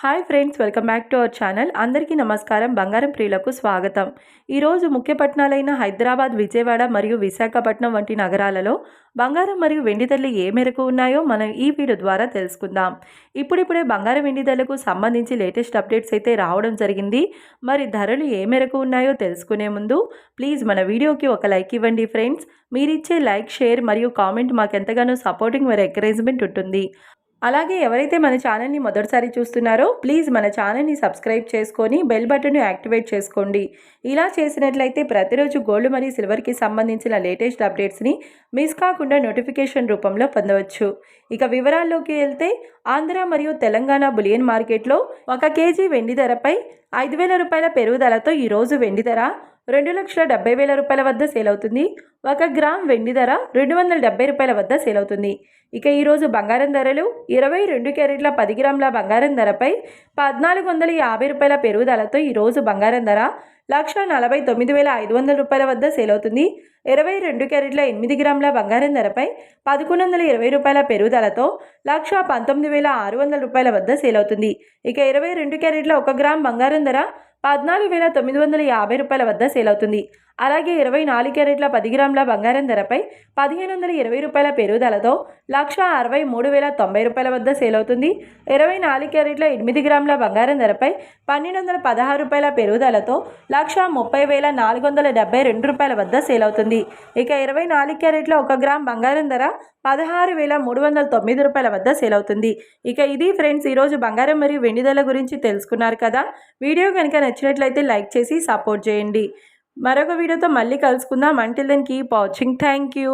Hi friends, welcome back to our channel. అందరికీ నమస్కారం. బంగారం ప్రియులకు స్వాగతం. ఈరోజు ముఖ్య పట్టణాలైన హైదరాబాద్, విజయవాడ మరియు విశాఖపట్నం వంటి నగరాలలో బంగారం మరియు వెండి ధరలు ఏ మేరకు ఉన్నాయో మనం ఈ వీడియో ద్వారా తెలుసుకుందాం. ఇప్పుడిప్పుడే బంగారం వెండి ధరలకు సంబంధించి లేటెస్ట్ అప్డేట్స్ అయితే రావడం జరిగింది. మరి ధరలు ఏ మేరకు ఉన్నాయో తెలుసుకునే ముందు ప్లీజ్ మన వీడియోకి ఒక లైక్ ఇవ్వండి ఫ్రెండ్స్. మీరిచ్చే లైక్, షేర్ మరియు కామెంట్ మాకెంతగానో సపోర్టింగ్ మరియు ఎంకరేజ్మెంట్ ఉంటుంది. అలాగే ఎవరైతే మన ఛానల్ని మొదటిసారి చూస్తున్నారో ప్లీజ్ మన ఛానల్ని సబ్స్క్రైబ్ చేసుకొని బెల్ బటన్ను యాక్టివేట్ చేసుకోండి. ఇలా చేసినట్లయితే ప్రతిరోజు గోల్డ్ మరియు సిల్వర్కి సంబంధించిన లేటెస్ట్ అప్డేట్స్ని మిస్ కాకుండా నోటిఫికేషన్ రూపంలో పొందవచ్చు. ఇక వివరాల్లోకి వెళ్తే ఆంధ్ర మరియు తెలంగాణ బులియన్ మార్కెట్లో 1 కేజీ వెండి ధరపై 5,000 రూపాయల పెరుగుదలతో ఈరోజు వెండి ధర 2,70,000 రూపాయల వద్ద సేల్ అవుతుంది. 1 గ్రామ్ వెండి ధర 270 రూపాయల వద్ద సేల్ అవుతుంది. ఇక ఈరోజు బంగారం ధరలు 22 క్యారెట్ల 10 గ్రాముల బంగారం ధరపై 1,450 రూపాయల పెరుగుదలతో ఈరోజు బంగారం ధర 1,49,500 రూపాయల వద్ద సేల్ అవుతుంది. 22 క్యారెట్ల 8 గ్రాముల బంగారం ధరపై 1,120 రూపాయల పెరుగుదలతో 1,19,600 రూపాయల వద్ద సేల్ అవుతుంది. ఇక 22 క్యారెట్ల 1 గ్రామ్ బంగారం ధర 14,950 రూపాయల వద్ద సేల్ అవుతుంది. అలాగే 24 క్యారెట్ల 10 గ్రాముల బంగారం ధరపై 1,520 రూపాయల పెరుగుదలతో 1,63,090 రూపాయల వద్ద సేల్ అవుతుంది. 24 క్యారెట్ల 8 గ్రాముల బంగారం ధరపై 1,216 రూపాయల పెరుగుదలతో 1,30,472 రూపాయల వద్ద సేల్ అవుతుంది. ఇక 24 క్యారెట్ల 1 గ్రామ్ బంగారం ధర 16,309 రూపాయల వద్ద సేల్ అవుతుంది. ఇక ఇది ఫ్రెండ్స్ ఈరోజు బంగారం మరియు వెండి ధరల గురించి తెలుసుకున్నారు కదా. వీడియో కనుక నచ్చినట్లయితే లైక్ చేసి సపోర్ట్ చేయండి. మరొక వీడియోతో మళ్ళీ కలుసుకుందాం. Until then keep watching. Thank you.